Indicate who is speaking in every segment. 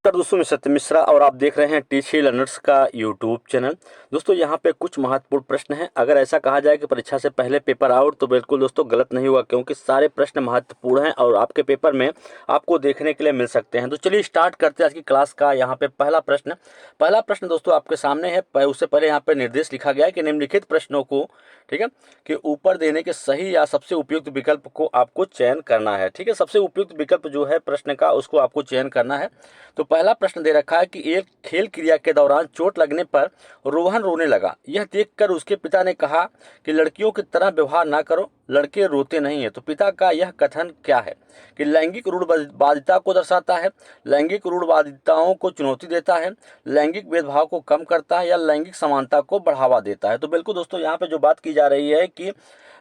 Speaker 1: नमस्कार दोस्तों, मैं सत्य मिश्रा और आप देख रहे हैं टीसी लर्नर्स का यूट्यूब चैनल। दोस्तों यहाँ पे कुछ महत्वपूर्ण प्रश्न हैं। अगर ऐसा कहा जाए कि परीक्षा से पहले पेपर आउट, तो बिल्कुल दोस्तों गलत नहीं हुआ, क्योंकि सारे प्रश्न महत्वपूर्ण हैं और आपके पेपर में आपको देखने के लिए मिल सकते हैं। तो चलिए स्टार्ट करते हैं आज की क्लास का। यहाँ पे पहला प्रश्न दोस्तों आपके सामने है। उससे पहले यहाँ पे निर्देश लिखा गया है कि निम्नलिखित प्रश्नों को, ठीक है, कि ऊपर देने के सही या सबसे उपयुक्त विकल्प को आपको चयन करना है। ठीक है, सबसे उपयुक्त विकल्प जो है प्रश्न का, उसको आपको चयन करना है। तो पहला प्रश्न दे रखा है कि एक खेल क्रिया के दौरान चोट लगने पर रोहन रोने लगा। यह देखकर उसके पिता ने कहा कि लड़कियों की तरह व्यवहार ना करो, लड़के रोते नहीं है। तो पिता का यह कथन क्या है? कि लैंगिक रूढ़वादिता को दर्शाता है, लैंगिक रूढ़वादिताओं को चुनौती देता है, लैंगिक भेदभाव को कम करता है, या लैंगिक समानता को बढ़ावा देता है। तो बिल्कुल दोस्तों यहाँ पे जो बात की जा रही है कि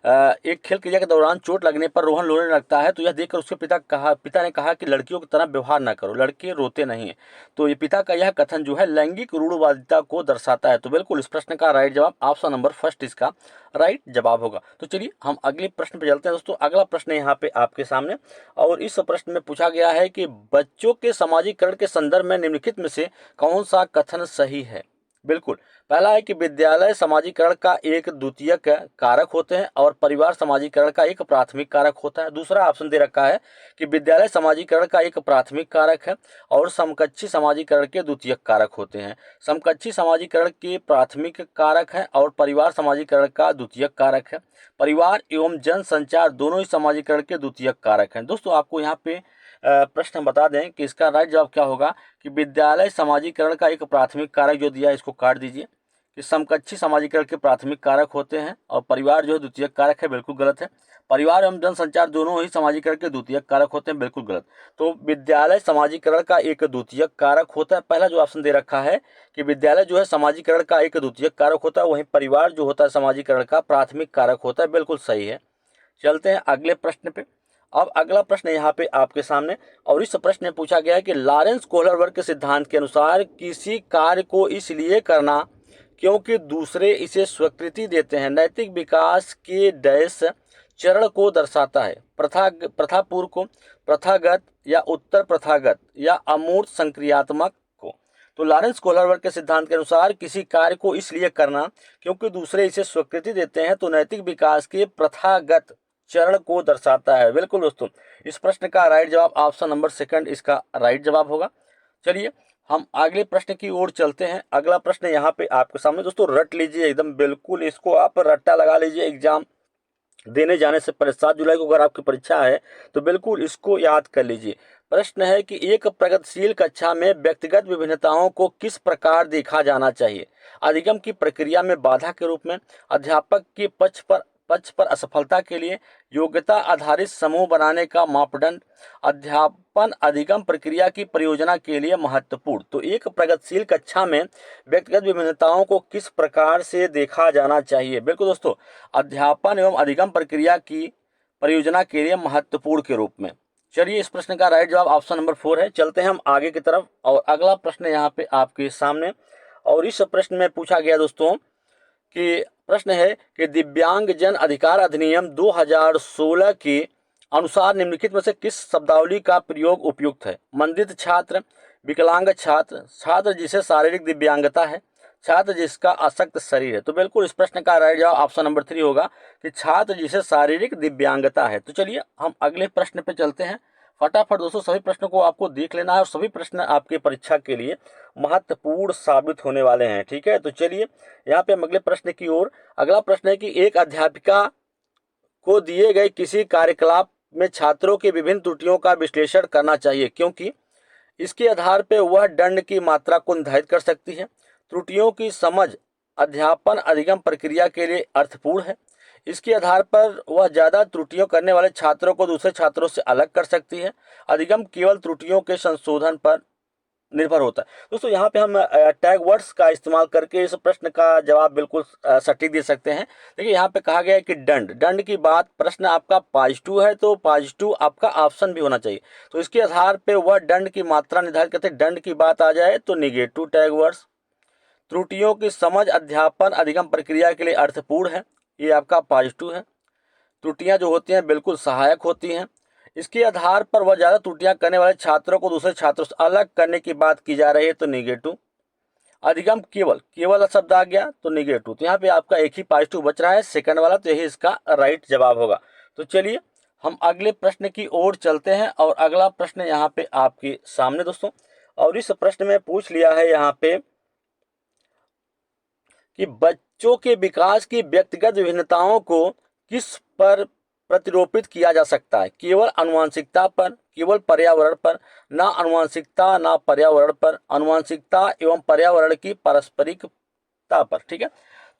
Speaker 1: एक खेल क्रिया के दौरान चोट लगने पर रोहन रोने लगता है, तो यह देखकर उसके पिता ने कहा कि लड़कियों की तरह व्यवहार न करो, लड़के रोते नहीं हैं। तो ये पिता का यह कथन जो है लैंगिक रूढ़वादिता को दर्शाता है। तो बिल्कुल इस प्रश्न का राइट जवाब ऑप्शन नंबर फर्स्ट इसका राइट जवाब होगा। तो चलिए हम अगले प्रश्न पर चलते हैं दोस्तों। अगला प्रश्न यहाँ पे आपके सामने, और इस प्रश्न में पूछा गया है कि बच्चों के सामाजिकरण के संदर्भ में निम्नलिखित में से कौन सा कथन सही है? बिल्कुल, पहला है कि विद्यालय समाजीकरण का एक द्वितीयक कारक होते हैं और परिवार समाजीकरण का एक प्राथमिक कारक होता है। दूसरा ऑप्शन दे रखा है कि विद्यालय समाजीकरण का एक प्राथमिक कारक है और समकक्षी समाजीकरण के द्वितीयक कारक होते हैं। समकक्षी समाजीकरण के प्राथमिक कारक है और परिवार समाजीकरण का द्वितीयक कारक है। परिवार एवं जनसंचार दोनों ही समाजीकरण के द्वितीयक कारक हैं। दोस्तों आपको यहाँ पे प्रश्न बता दें कि इसका राइट जवाब क्या होगा कि विद्यालय समाजीकरण का एक प्राथमिक कारक जो दिया है इसको काट दीजिए, कि समकक्षी समाजीकरण के प्राथमिक कारक होते हैं और परिवार जो है द्वितीयक कारक है। बिल्कुल गलत है। परिवार एवं जनसंचार दोनों ही समाजीकरण के द्वितीयक कारक होते हैं। बिल्कुल गलत। तो विद्यालय समाजीकरण का एक द्वितीयक कारक होता है। पहला जो ऑप्शन दे रखा है कि विद्यालय जो है समाजीकरण का एक द्वितीयक कारक होता है, वहीं परिवार जो होता है समाजीकरण का प्राथमिक कारक होता है। बिल्कुल सही है। चलते हैं अगले प्रश्न पे। अब अगला प्रश्न यहाँ पे आपके सामने, और इस प्रश्न में पूछा गया है कि लॉरेंस कोहलरबर्ग के सिद्धांत के अनुसार किसी कार्य को इसलिए करना क्योंकि दूसरे इसे स्वीकृति देते हैं नैतिक विकास के डैश चरण को दर्शाता है। प्रथापूर्व को, प्रथागत या उत्तर प्रथागत, या अमूर्त संक्रियात्मक को। तो लॉरेंस कोहलरबर्ग के सिद्धांत के अनुसार किसी कार्य को इसलिए करना क्योंकि दूसरे इसे स्वीकृति देते हैं, तो नैतिक विकास के प्रथागत चरण को दर्शाता है। बिल्कुल दोस्तों, इस प्रश्न का राइट जवाब ऑप्शन नंबर सेकंड इसका राइट जवाब होगा। चलिए हम अगले प्रश्न की ओर चलते हैं। अगला प्रश्न यहाँ पे आपके सामने दोस्तों, रट लीजिए एकदम, बिल्कुल इसको आप रट्टा लगा लीजिए। एग्जाम देने जाने से पहले 7 जुलाई को अगर आपकी परीक्षा है तो बिल्कुल इसको याद कर लीजिए। प्रश्न है कि एक प्रगतिशील कक्षा में व्यक्तिगत विभिन्नताओं को किस प्रकार देखा जाना चाहिए? अधिगम की प्रक्रिया में बाधा के रूप में, अध्यापक के पक्ष पर असफलता के लिए, योग्यता आधारित समूह बनाने का मापदंड, अध्यापन अधिगम प्रक्रिया की परियोजना के लिए महत्वपूर्ण। तो एक प्रगतिशील कक्षा में व्यक्तिगत विभिन्नताओं को किस प्रकार से देखा जाना चाहिए? बिल्कुल दोस्तों, अध्यापन एवं अधिगम प्रक्रिया की परियोजना के लिए महत्वपूर्ण के रूप में। चलिए इस प्रश्न का राइट जवाब ऑप्शन नंबर 4 है। चलते हैं हम आगे की तरफ, और अगला प्रश्न यहाँ पे आपके सामने, और इस प्रश्न में पूछा गया दोस्तों कि प्रश्न है कि दिव्यांग जन अधिकार अधिनियम 2016 के अनुसार निम्नलिखित में से किस शब्दावली का प्रयोग उपयुक्त है? मंदित छात्र, विकलांग छात्र, छात्र जिसे शारीरिक दिव्यांगता है, छात्र जिसका अशक्त शरीर है। तो बिल्कुल इस प्रश्न का राइट जवाब ऑप्शन नंबर 3 होगा कि छात्र जिसे शारीरिक दिव्यांगता है। तो चलिए हम अगले प्रश्न पे चलते हैं। फटाफट दोस्तों सभी प्रश्नों को आपको देख लेना है, और सभी प्रश्न आपके परीक्षा के लिए महत्वपूर्ण साबित होने वाले हैं। ठीक है, तो चलिए यहाँ पे हम अगले प्रश्न की ओर। अगला प्रश्न है कि एक अध्यापिका को दिए गए किसी कार्यकलाप में छात्रों की विभिन्न त्रुटियों का विश्लेषण करना चाहिए, क्योंकि इसके आधार पर वह दंड की मात्रा को निर्धारित कर सकती है। त्रुटियों की समझ अध्यापन अधिगम प्रक्रिया के लिए अर्थपूर्ण है। इसके आधार पर वह ज़्यादा त्रुटियों करने वाले छात्रों को दूसरे छात्रों से अलग कर सकती है। अधिगम केवल त्रुटियों के संशोधन पर निर्भर होता है। दोस्तों यहाँ पे हम टैग वर्ड्स का इस्तेमाल करके इस प्रश्न का जवाब बिल्कुल सटीक दे सकते हैं। देखिए यहाँ पे कहा गया है कि दंड की बात, प्रश्न आपका पॉजिटिव है तो पॉजिटिव आपका ऑप्शन भी होना चाहिए। तो इसके आधार पे वह दंड की मात्रा निर्धारित करते हैं। दंड की बात आ जाए तो निगेटिव टैग वर्ड्स। त्रुटियों की समझ अध्यापन अधिगम प्रक्रिया के लिए अर्थपूर्ण है, ये आपका पॉजिटिव है। त्रुटियां जो होती हैं बिल्कुल सहायक होती हैं। इसके आधार पर वह ज़्यादा त्रुटियां करने वाले छात्रों को दूसरे छात्रों से अलग करने की बात की जा रही है, तो निगेटिव। अधिगम केवल, केवल शब्द आ गया तो निगेटिव। तो यहाँ पे आपका एक ही पॉजिटिव बच रहा है, सेकंड वाला, तो यही इसका राइट जवाब होगा। तो चलिए हम अगले प्रश्न की ओर चलते हैं और अगला प्रश्न यहाँ पे आपके सामने दोस्तों। और इस प्रश्न में पूछ लिया है यहाँ पे कि बच्चों के विकास की व्यक्तिगत विभिन्नताओं को किस पर प्रतिरोपित किया जा सकता है? केवल आनुवंशिकता पर, केवल पर्यावरण पर, ना आनुवंशिकता ना पर्यावरण पर, आनुवंशिकता एवं पर्यावरण की पारस्परिकता पर। ठीक है,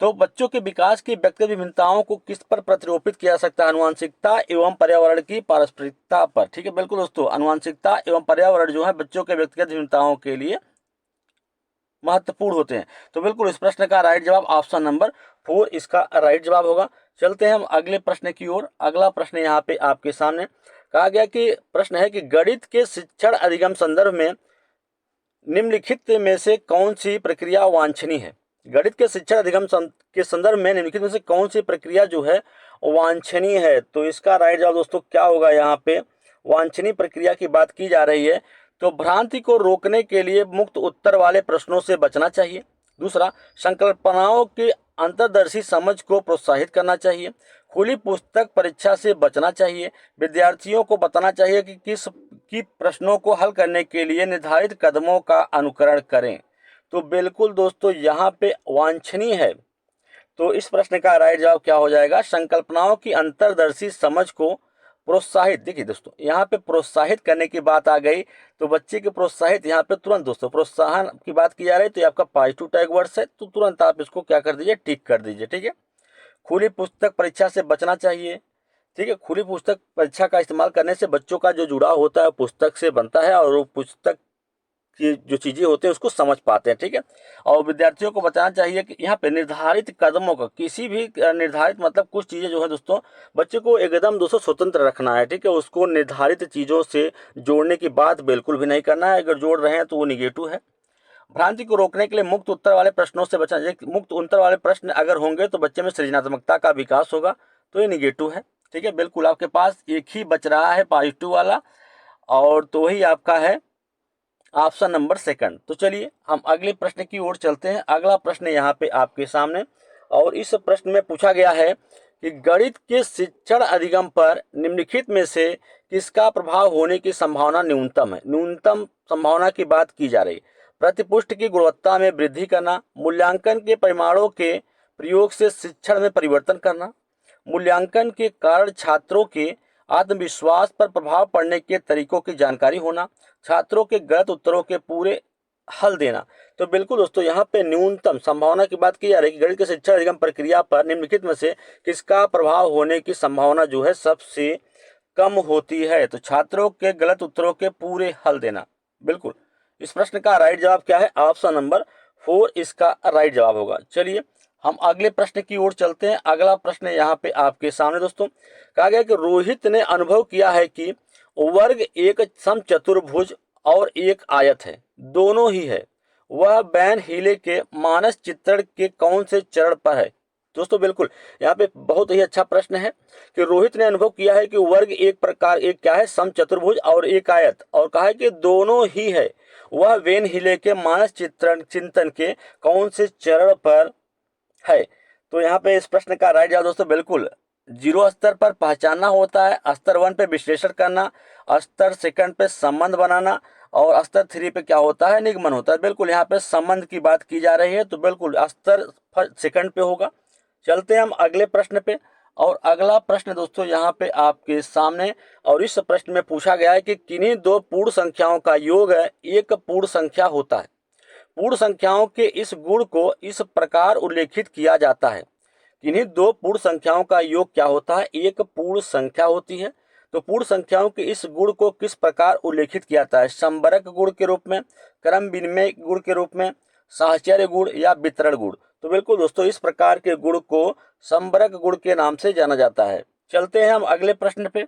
Speaker 1: तो बच्चों के विकास की व्यक्तिगत विभिन्नताओं को किस पर प्रतिरोपित किया जा सकता है? आनुवंशिकता एवं पर्यावरण की पारस्परिकता पर। ठीक है, बिल्कुल दोस्तों, आनुवंशिकता एवं पर्यावरण जो है बच्चों के व्यक्तिगत विभिन्नताओं के लिए महत्वपूर्ण होते हैं। तो बिल्कुल इस प्रश्न का राइट जवाब ऑप्शन नंबर 4 इसका राइट जवाब होगा। चलते हैं हम अगले प्रश्न की ओर। अगला प्रश्न यहाँ पे आपके सामने कहा गया कि प्रश्न है कि गणित के शिक्षण अधिगम संदर्भ में निम्नलिखित में से कौन सी प्रक्रिया वांछनीय है? गणित के शिक्षण अधिगम के संदर्भ में निम्नलिखित में से कौन सी प्रक्रिया जो है वांछनीय है? तो इसका राइट जवाब दोस्तों क्या होगा? यहाँ पे वांछनीय प्रक्रिया की बात की जा रही है, तो भ्रांति को रोकने के लिए मुक्त उत्तर वाले प्रश्नों से बचना चाहिए। दूसरा, संकल्पनाओं की अंतर्दर्शी समझ को प्रोत्साहित करना चाहिए। खुली पुस्तक परीक्षा से बचना चाहिए। विद्यार्थियों को बताना चाहिए कि किस प्रश्नों को हल करने के लिए निर्धारित कदमों का अनुकरण करें। तो बिल्कुल दोस्तों यहाँ पे वांछनीय है, तो इस प्रश्न का राइट जवाब क्या हो जाएगा? संकल्पनाओं की अंतर्दर्शी समझ को प्रोत्साहित। देखिए दोस्तों, यहाँ पे प्रोत्साहित करने की बात आ गई, तो बच्चे के प्रोत्साहित यहाँ पे तुरंत दोस्तों प्रोत्साहन की बात की जा रही है, तो ये आपका पॉजिटिव टैग वर्ड्स है, तो तुरंत आप इसको क्या कर दीजिए? टिक कर दीजिए। ठीक है, खुली पुस्तक परीक्षा से बचना चाहिए। ठीक है, खुली पुस्तक परीक्षा का इस्तेमाल करने से बच्चों का जो जुड़ाव होता है पुस्तक से बनता है और वो पुस्तक की जो चीजें होती है उसको समझ पाते हैं। ठीक है, और विद्यार्थियों को बताना चाहिए कि यहाँ पे निर्धारित कदमों का, किसी भी निर्धारित मतलब कुछ चीजें जो है दोस्तों बच्चे को एकदम दोस्तों स्वतंत्र रखना है। ठीक है, उसको निर्धारित चीजों से जोड़ने की बात बिल्कुल भी नहीं करना है, अगर जोड़ रहे हैं तो वो निगेटिव है। भ्रांति को रोकने के लिए मुक्त उत्तर वाले प्रश्नों से बचना। मुक्त उत्तर वाले प्रश्न अगर होंगे तो बच्चे में सृजनात्मकता का विकास होगा, तो ये निगेटिव है। ठीक है, बिल्कुल आपके पास एक ही बच रहा है पॉजिटिव वाला, और तो वही आपका है ऑप्शन नंबर सेकंड। तो चलिए हम अगले प्रश्न की ओर चलते हैं। अगला प्रश्न यहाँ पे आपके सामने, और इस प्रश्न में पूछा गया है कि गणित के शिक्षण अधिगम पर निम्नलिखित में से किसका प्रभाव होने की संभावना न्यूनतम है? न्यूनतम संभावना की बात की जा रही। प्रतिपुष्ट की गुणवत्ता में वृद्धि करना, मूल्यांकन के परिमाणों के प्रयोग से शिक्षण में परिवर्तन करना, मूल्यांकन के कारण छात्रों के आत्मविश्वास पर प्रभाव पड़ने के तरीकों की जानकारी होना, छात्रों के गलत उत्तरों के पूरे हल देना। तो बिल्कुल दोस्तों यहाँ पे न्यूनतम संभावना की बात की जा रही है कि गणित के शिक्षा अधिगम प्रक्रिया पर निम्नलिखित में से किसका प्रभाव होने की संभावना जो है सबसे कम होती है? तो छात्रों के गलत उत्तरों के पूरे हल देना। बिल्कुल इस प्रश्न का राइट जवाब क्या है? ऑप्शन नंबर 4 इसका राइट जवाब होगा। चलिए हम अगले प्रश्न की ओर चलते हैं। अगला प्रश्न यहाँ पे आपके सामने दोस्तों कहा गया कि रोहित ने अनुभव किया है कि वर्ग एक समचतुर्भुज और एक आयत है, दोनों ही है। वह बैन हीले के मानस चित्रण के कौन से चरण पर है? दोस्तों बिल्कुल यहाँ पे बहुत ही अच्छा प्रश्न है कि रोहित ने अनुभव किया है कि वर्ग एक प्रकार एक क्या है? समचतुर्भुज और एक आयत, और कहा है कि दोनों ही है। वह वेन हीले के मानस चित्रण चिंतन के कौन से चरण पर है? तो यहाँ पे इस प्रश्न का राइट जवाब दोस्तों बिल्कुल 0 स्तर पर पहचानना होता है, स्तर 1 पे विश्लेषण करना, स्तर सेकंड पे संबंध बनाना, और स्तर 3 पे क्या होता है? निगमन होता है। बिल्कुल यहाँ पे संबंध की बात की जा रही है, तो बिल्कुल स्तर सेकंड पे होगा। चलते हैं हम अगले प्रश्न पे, और अगला प्रश्न दोस्तों यहाँ पे आपके सामने, और इस प्रश्न में पूछा गया है कि किन्हीं दो पूर्ण संख्याओं का योग एक पूर्ण संख्या होता है। पूर्ण संख्याओं के इस गुण को इस प्रकार उल्लेखित किया जाता है। किन्हीं दो पूर्ण संख्याओं का योग क्या होता है? एक पूर्ण संख्या होती है। तो पूर्ण संख्याओं के इस गुण को किस प्रकार उल्लेखित किया जाता है? संबरक गुण के रूप में, क्रम विनिमय गुण के रूप में, साहचर्य गुण या वितरण गुण? तो बिल्कुल दोस्तों इस प्रकार के गुण को संबरक गुण के नाम से जाना जाता है। चलते हैं हम अगले प्रश्न पे,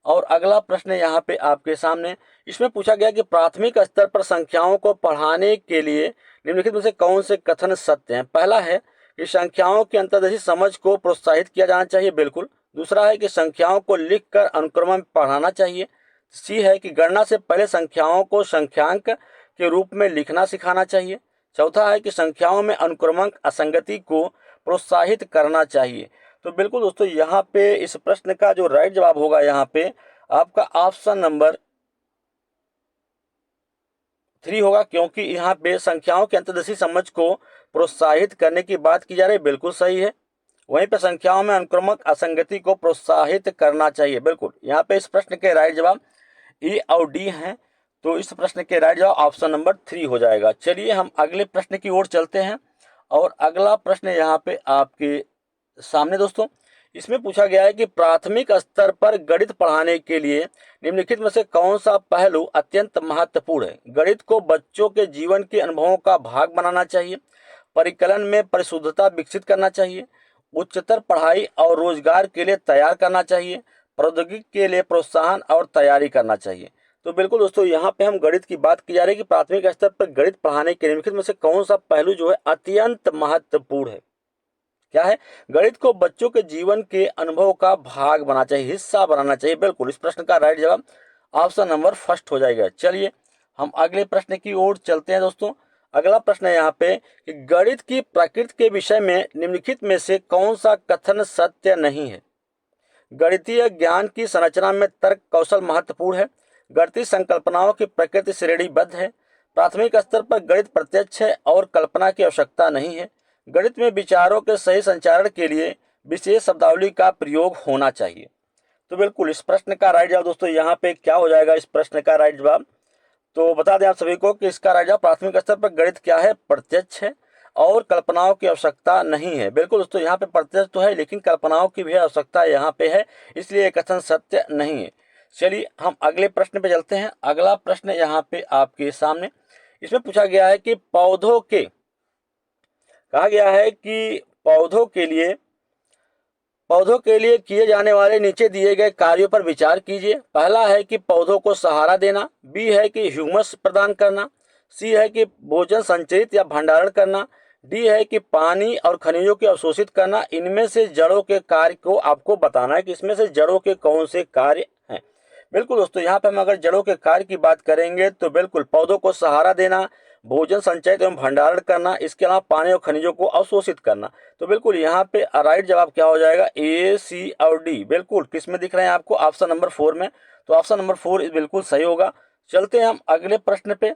Speaker 1: और अगला प्रश्न यहाँ पे आपके सामने, इसमें पूछा गया कि प्राथमिक स्तर पर संख्याओं को पढ़ाने के लिए निम्नलिखित में से कौन से कथन सत्य हैं? पहला है कि संख्याओं की अंतर्दृष्टि समझ को प्रोत्साहित किया जाना चाहिए, बिल्कुल। दूसरा है कि संख्याओं को लिखकर अनुक्रम में पढ़ाना चाहिए। सी है कि गणना से पहले संख्याओं को संख्यांक के रूप में लिखना सिखाना चाहिए। चौथा है कि संख्याओं में अनुक्रमांक असंगति को प्रोत्साहित करना चाहिए। तो बिल्कुल दोस्तों यहाँ पे इस प्रश्न का जो राइट जवाब होगा यहाँ पे आपका ऑप्शन नंबर 3 होगा, क्योंकि यहाँ पे संख्याओं के अंतर्दृष्टि समझ को प्रोत्साहित करने की बात की जा रही है, बिल्कुल सही है। वहीं पे संख्याओं में अनुक्रमक असंगति को प्रोत्साहित करना चाहिए, बिल्कुल। यहाँ पे इस प्रश्न के राइट जवाब ए और डी हैं, तो इस प्रश्न के राइट जवाब ऑप्शन नंबर 3 हो जाएगा। चलिए हम अगले प्रश्न की ओर चलते हैं, और अगला प्रश्न यहाँ पे आपके सामने दोस्तों, इसमें पूछा गया है कि प्राथमिक स्तर पर गणित पढ़ाने के लिए निम्नलिखित में से कौन सा पहलू अत्यंत महत्वपूर्ण है। गणित को बच्चों के जीवन के अनुभवों का भाग बनाना चाहिए, परिकलन में परिशुद्धता विकसित करना चाहिए, उच्चतर पढ़ाई और रोजगार के लिए तैयार करना चाहिए, प्रौद्योगिकी के लिए प्रोत्साहन और तैयारी करना चाहिए। तो बिल्कुल दोस्तों यहाँ पे हम गणित की बात की जा रही है कि प्राथमिक स्तर पर गणित पढ़ाने के निम्नलिखित में से कौन सा पहलू जो है अत्यंत महत्वपूर्ण है। क्या है? गणित को बच्चों के जीवन के अनुभव का भाग बनाना चाहिए, हिस्सा बनाना चाहिए, बिल्कुल। इस प्रश्न का राइट जवाब ऑप्शन नंबर फर्स्ट हो जाएगा। चलिए हम अगले प्रश्न की ओर चलते हैं दोस्तों। अगला प्रश्न है यहाँ पे कि गणित की प्रकृति के विषय में निम्नलिखित में से कौन सा कथन सत्य नहीं है। गणितीय ज्ञान की संरचना में तर्क कौशल महत्वपूर्ण है, गणितीय संकल्पनाओं की प्रकृति श्रेणीबद्ध है, प्राथमिक स्तर पर गणित प्रत्यक्ष है और कल्पना की आवश्यकता नहीं है, गणित में विचारों के सही संचारण के लिए विशेष शब्दावली का प्रयोग होना चाहिए। तो बिल्कुल इस प्रश्न का राइट जवाब दोस्तों यहाँ पे क्या हो जाएगा। इस प्रश्न का राइट जवाब तो बता दें आप सभी को कि इसका राइट जवाब प्राथमिक स्तर पर गणित क्या है, प्रत्यक्ष है और कल्पनाओं की आवश्यकता नहीं है। बिल्कुल दोस्तों यहाँ पे प्रत्यक्ष तो है लेकिन कल्पनाओं की भी आवश्यकता यहाँ पे है, इसलिए यह कथन सत्य नहीं है। चलिए हम अगले प्रश्न पे चलते हैं। अगला प्रश्न यहाँ पे आपके सामने, इसमें पूछा गया है कि कहा गया है कि पौधों के लिए किए जाने वाले नीचे दिए गए कार्यों पर विचार कीजिए। पहला है कि पौधों को सहारा देना, बी है कि ह्यूमस प्रदान करना, सी है कि भोजन संचरित या भंडारण करना, डी है कि पानी और खनिजों को अवशोषित करना। इनमें से जड़ों के कार्य को आपको बताना है कि इसमें से जड़ों के कौन से कार्य हैं। बिल्कुल दोस्तों यहाँ पे हम अगर जड़ों के कार्य की बात करेंगे तो बिल्कुल पौधों को सहारा देना, भोजन संचयित एवं भंडारण करना, इसके अलावा पानी और खनिजों को अवशोषित करना। तो बिल्कुल यहाँ पे राइट जवाब क्या हो जाएगा, ए, सी और डी। बिल्कुल किस में दिख रहे हैं आपको, ऑप्शन नंबर 4 में। तो ऑप्शन नंबर 4 बिल्कुल सही होगा। चलते हैं हम अगले प्रश्न पे।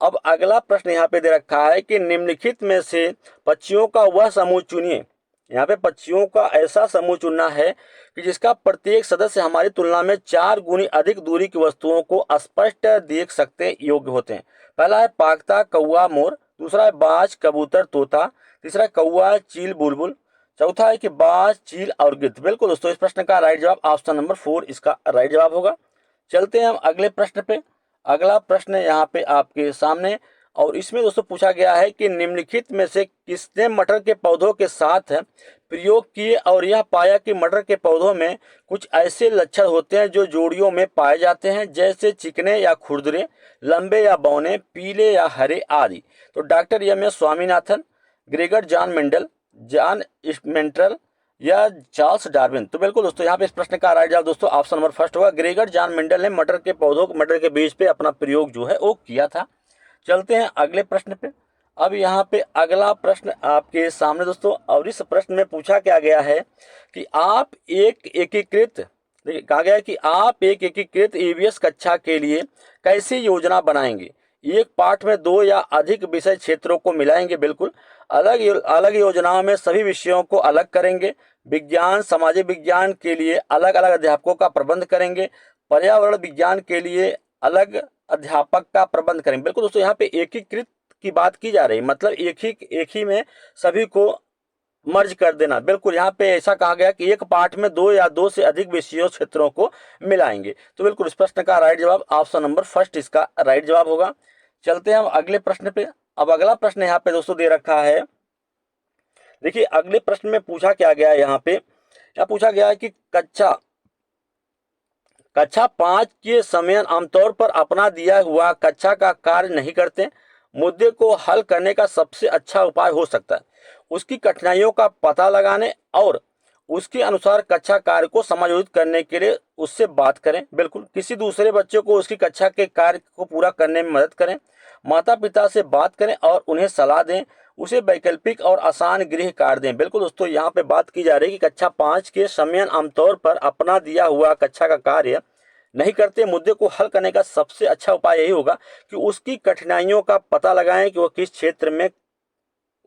Speaker 1: अब अगला प्रश्न यहाँ पे दे रखा है कि निम्नलिखित में से पक्षियों का वह समूह चुनिए। यहाँ पे पक्षियों का ऐसा समूह चुनना है कि जिसका प्रत्येक सदस्य हमारी तुलना में 4 गुनी अधिक दूरी की वस्तुओं को स्पष्ट देख सकते योग्य होते हैं। पहला है पागता कौवा मोर, दूसरा है बाज कबूतर तोता, तीसरा कौवा चील बुलबुल, चौथा है कि बाज चील और गिद्ध। बिल्कुल दोस्तों इस प्रश्न का राइट जवाब ऑप्शन नंबर 4 इसका राइट जवाब होगा। चलते हैं हम अगले प्रश्न पे। अगला प्रश्न यहाँ पे आपके सामने, और इसमें दोस्तों पूछा गया है कि निम्नलिखित में से किसने मटर के पौधों के साथ प्रयोग किए और यह पाया कि मटर के पौधों में कुछ ऐसे लक्षण होते हैं जो जोड़ियों में पाए जाते हैं, जैसे चिकने या खुरदरे, लंबे या बौने, पीले या हरे आदि। तो doctor M S. Swaminathan, Gregor John Mendel, John स्मेंट्रल या चार्ल्स डार्विन। तो बिल्कुल दोस्तों यहाँ पे इस प्रश्न का राइट जवाब दोस्तों ऑप्शन नंबर फर्स्ट होगा। ग्रेगर जॉन मेंडल ने मटर के पौधों, मटर के बीज पे अपना प्रयोग जो है वो किया था। चलते हैं अगले प्रश्न पे। अब यहाँ पे अगला प्रश्न आपके सामने दोस्तों, और इस प्रश्न में पूछा क्या गया है कि आप एक एकीकृत, देखिए कहा गया है कि आप एक एकीकृत ईवीएस कक्षा के लिए कैसी योजना बनाएंगे। एक पाठ में 2 या अधिक विषय क्षेत्रों को मिलाएंगे, बिल्कुल। अलग अलग योजनाओं में सभी विषयों को अलग करेंगे। विज्ञान सामाजिक विज्ञान के लिए अलग अलग अध्यापकों का प्रबंध करेंगे। पर्यावरण विज्ञान के लिए अलग अध्यापक का प्रबंध करेंगे। बिल्कुल दोस्तों यहाँ पे एकीकृत की बात की जा रही है, मतलब एक ही में सभी को मर्ज कर देना। बिल्कुल यहाँ पे ऐसा कहा गया कि एक पाठ में 2 या 2 से अधिक विषयों क्षेत्रों को मिलाएंगे। तो बिल्कुल इस प्रश्न का राइट जवाब ऑप्शन नंबर फर्स्ट इसका राइट जवाब होगा। चलते हैं हम अगले प्रश्न पे। अब अगला प्रश्न यहाँ पे दोस्तों दे रखा है, देखिए अगले प्रश्न में पूछा क्या गया है, यहाँ पे यहाँ पूछा गया है कि कक्षा 5 के समय आमतौर पर अपना दिया हुआ कक्षा का कार्य नहीं करते। मुद्दे को हल करने का सबसे अच्छा उपाय हो सकता है उसकी कठिनाइयों का पता लगाने और उसके अनुसार कक्षा कार्य को समायोजित करने के लिए उससे बात करें। बिल्कुल, किसी दूसरे बच्चे को उसकी कक्षा के कार्य को पूरा करने में मदद करें। माता पिता से बात करें और उन्हें सलाह दें। उसे वैकल्पिक और आसान गृह कार्य दें। बिल्कुल दोस्तों, यहाँ पे बात की जा रही है कि कक्षा 5 के समय आमतौर पर अपना दिया हुआ कक्षा का कार्य नहीं करते। मुद्दे को हल करने का सबसे अच्छा उपाय यही होगा कि उसकी कठिनाइयों का पता लगाएं कि वह किस क्षेत्र में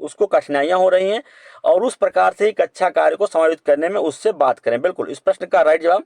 Speaker 1: उसको कठिनाइयां हो रही हैं और उस प्रकार से ही कक्षा कार्य को समायोजित करने में उससे बात करें। बिल्कुल, इस प्रश्न का राइट जवाब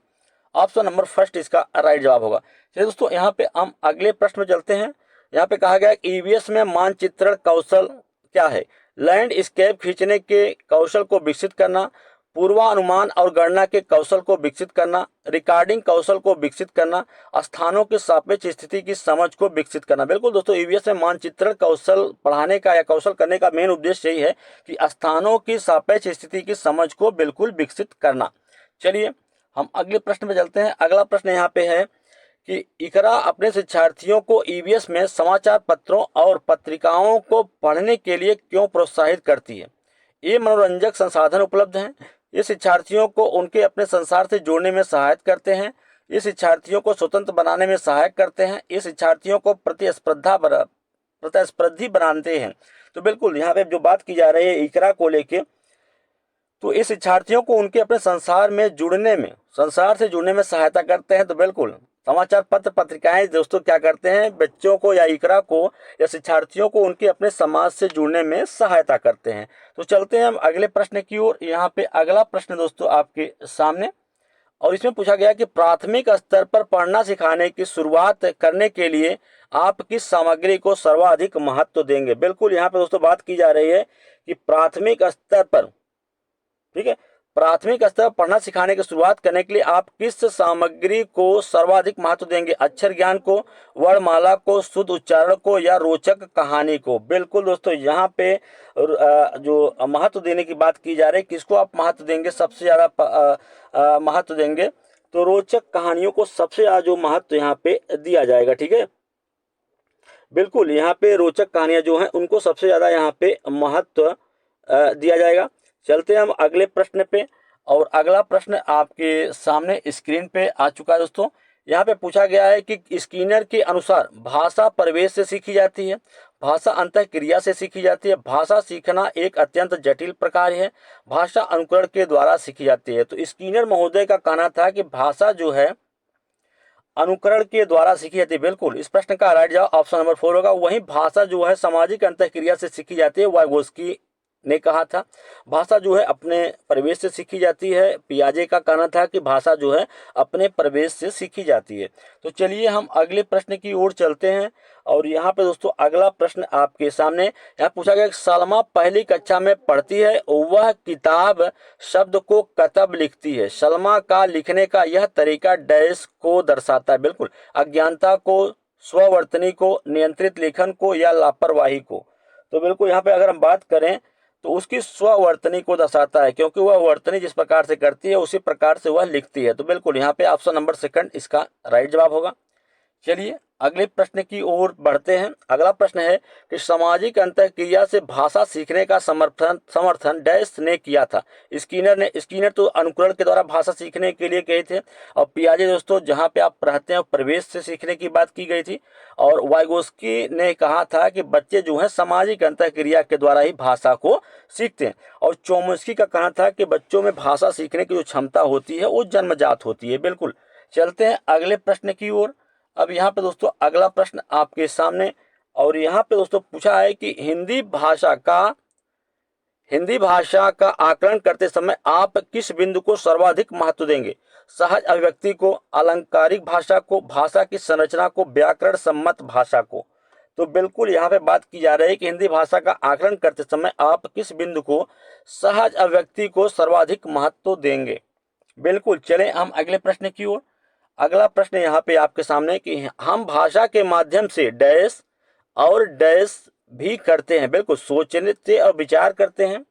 Speaker 1: ऑप्शन नंबर फर्स्ट इसका राइट जवाब होगा। चलिए दोस्तों, यहाँ पे हम अगले प्रश्न में चलते हैं। यहाँ पे कहा गया है ईवीएस में मानचित्रण कौशल क्या है? लैंडस्केप खींचने के कौशल को विकसित करना, पूर्वानुमान और गणना के कौशल को विकसित करना, रिकॉर्डिंग कौशल को विकसित करना, स्थानों की सापेक्ष स्थिति की समझ को विकसित करना। बिल्कुल दोस्तों, ईवीएस में मानचित्रण कौशल पढ़ाने का या कौशल करने का मेन उद्देश्य यही है कि स्थानों की सापेक्ष स्थिति की समझ को बिल्कुल विकसित करना। चलिए हम अगले प्रश्न में चलते हैं। अगला प्रश्न यहाँ पे है कि इकरा अपने शिक्षार्थियों को ईवीएस में समाचार पत्रों और पत्रिकाओं को पढ़ने के लिए क्यों प्रोत्साहित करती है? ये मनोरंजक संसाधन उपलब्ध हैं। ये शिक्षार्थियों को उनके अपने संसार से जोड़ने में सहायता करते हैं। ये शिक्षार्थियों को स्वतंत्र बनाने में सहायक करते हैं। ये शिक्षार्थियों को प्रतिस्पर्धी बनाते हैं। तो बिल्कुल यहाँ पे जो बात की जा रही है इकरा को लेके, तो इस शिक्षार्थियों को उनके अपने संसार से जुड़ने में सहायता करते हैं। तो बिल्कुल समाचार पत्र पत्रिकाएं दोस्तों क्या करते हैं, बच्चों को या इकरा को या शिक्षार्थियों को उनके अपने समाज से जुड़ने में सहायता करते हैं। तो चलते हैं हम अगले प्रश्न की ओर। यहाँ पे अगला प्रश्न दोस्तों आपके सामने, और इसमें पूछा गया कि प्राथमिक स्तर पर पढ़ना सिखाने की शुरुआत करने के लिए आप किस सामग्री को सर्वाधिक महत्व देंगे? बिल्कुल यहाँ पे दोस्तों बात की जा रही है कि प्राथमिक स्तर पर, ठीक है, प्राथमिक स्तर पर पढ़ना सिखाने की शुरुआत करने के लिए आप किस सामग्री को सर्वाधिक महत्व देंगे? अक्षर ज्ञान को, वर्णमाला को, शुद्ध उच्चारण को या रोचक कहानी को? बिल्कुल दोस्तों, यहाँ पे जो महत्व देने की बात की जा रही है, किसको आप महत्व देंगे, सबसे ज्यादा महत्व देंगे? तो रोचक कहानियों को सबसे ज्यादा जो महत्व यहाँ पे दिया जाएगा। ठीक है, बिल्कुल यहाँ पे रोचक कहानियां जो हैं उनको सबसे ज्यादा यहाँ पे महत्व दिया जाएगा। चलते हैं हम अगले प्रश्न पे, और अगला प्रश्न आपके सामने स्क्रीन पे आ चुका है दोस्तों। यहाँ पे पूछा गया है कि स्किनर के अनुसार भाषा परिवेश से सीखी जाती है, भाषा अंतःक्रिया से सीखी जाती है, भाषा सीखना एक अत्यंत जटिल प्रकार है, भाषा अनुकरण के द्वारा सीखी जाती है। तो स्किनर महोदय का कहना था कि भाषा जो है अनुकरण के द्वारा सीखी जाती है। बिल्कुल, इस प्रश्न का राइट जवाब ऑप्शन नंबर 4 होगा। वहीं भाषा जो है सामाजिक अंतःक्रिया से सीखी जाती है, वाइगोस्की ने कहा था। भाषा जो है अपने परिवेश से सीखी जाती है, पियाजे का कहना था कि भाषा जो है अपने परिवेश से सीखी जाती है। तो चलिए हम अगले प्रश्न की ओर चलते हैं, और यहाँ पे दोस्तों अगला प्रश्न आपके सामने यहाँ पूछा गया कि सलमा पहली कक्षा में पढ़ती है, वह किताब शब्द को कतब लिखती है। सलमा का लिखने का यह तरीका डैश को दर्शाता है? बिल्कुल, अज्ञानता को, स्ववर्तनी को, नियंत्रित लेखन को या लापरवाही को? तो बिल्कुल यहाँ पे अगर हम बात करें तो उसकी स्ववर्तनी को दर्शाता है, क्योंकि वह वर्तनी जिस प्रकार से करती है उसी प्रकार से वह लिखती है। तो बिल्कुल यहाँ पे ऑप्शन नंबर सेकंड इसका राइट जवाब होगा। चलिए अगले प्रश्न की ओर बढ़ते हैं। अगला प्रश्न है कि सामाजिक अंतःक्रिया से भाषा सीखने का समर्थन डैश ने किया था? स्किनर तो अनुकरण के द्वारा भाषा सीखने के लिए कहे थे, और पियाजे दोस्तों जहां पे आप रहते हैं प्रवेश से सीखने की बात की गई थी, और वाइगोस्की ने कहा था कि बच्चे जो है सामाजिक अंतःक्रिया के द्वारा ही भाषा को सीखते हैं, और चोम्स्की का कहना था कि बच्चों में भाषा सीखने की जो क्षमता होती है वो जन्मजात होती है। बिल्कुल, चलते हैं अगले प्रश्न की ओर। अब यहाँ पे दोस्तों अगला प्रश्न आपके सामने, और यहाँ पे दोस्तों पूछा है कि हिंदी भाषा का आकलन करते समय आप किस बिंदु को सर्वाधिक महत्व देंगे? सहज अभिव्यक्ति को, अलंकारिक भाषा को, भाषा की संरचना को, व्याकरण सम्मत भाषा को? तो बिल्कुल यहाँ पे बात की जा रही है कि हिंदी भाषा का आकलन करते समय आप किस बिंदु को, सहज अभिव्यक्ति को सर्वाधिक महत्व देंगे? बिल्कुल, चलें हम अगले प्रश्न की ओर। अगला प्रश्न यहाँ पे आपके सामने कि हम भाषा के माध्यम से डैश और डैश भी करते हैं। बिल्कुल, सोचते और विचार करते हैं।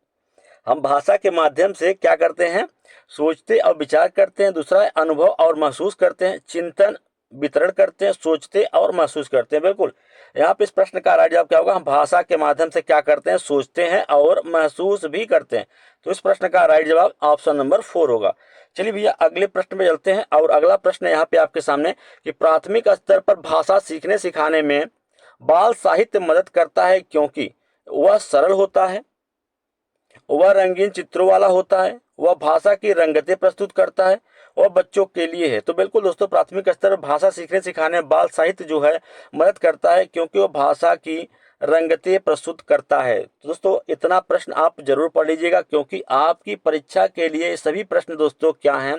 Speaker 1: हम भाषा के माध्यम से क्या करते हैं? सोचते और विचार करते हैं। दूसरा है अनुभव और महसूस करते हैं, चिंतन वितरण करते हैं, सोचते और महसूस करते हैं। बिल्कुल, यहाँ पे इस प्रश्न का राइट जवाब क्या होगा, हम भाषा के माध्यम से क्या करते हैं, सोचते हैं और महसूस भी करते हैं। तो इस प्रश्न का राइट जवाब ऑप्शन नंबर 4 होगा। चलिए भैया अगले प्रश्न पे चलते हैं, और अगला प्रश्न यहाँ पे आपके सामने कि प्राथमिक स्तर पर भाषा सीखने सिखाने में बाल साहित्य मदद करता है क्योंकि वह सरल होता है, वह रंगीन चित्रों वाला होता है, वह भाषा की रंगतें प्रस्तुत करता है, वह बच्चों के लिए है। तो बिल्कुल दोस्तों, प्राथमिक स्तर पर भाषा सीखने सिखाने में बाल साहित्य जो है मदद करता है क्योंकि वह भाषा की रंगतें प्रस्तुत करता है। तो दोस्तों इतना प्रश्न आप जरूर पढ़ लीजिएगा, क्योंकि आपकी परीक्षा के लिए ये सभी प्रश्न दोस्तों क्या हैं,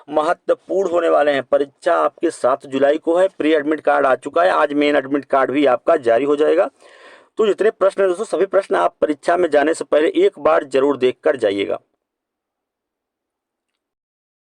Speaker 1: महत्वपूर्ण होने वाले हैं। परीक्षा आपकी 7 जुलाई को है, प्री एडमिट कार्ड आ चुका है, आज मेन एडमिट कार्ड भी आपका जारी हो जाएगा। तो जितने प्रश्न है दोस्तों, सभी प्रश्न आप परीक्षा में जाने से पहले एक बार जरूर देख कर जाइएगा।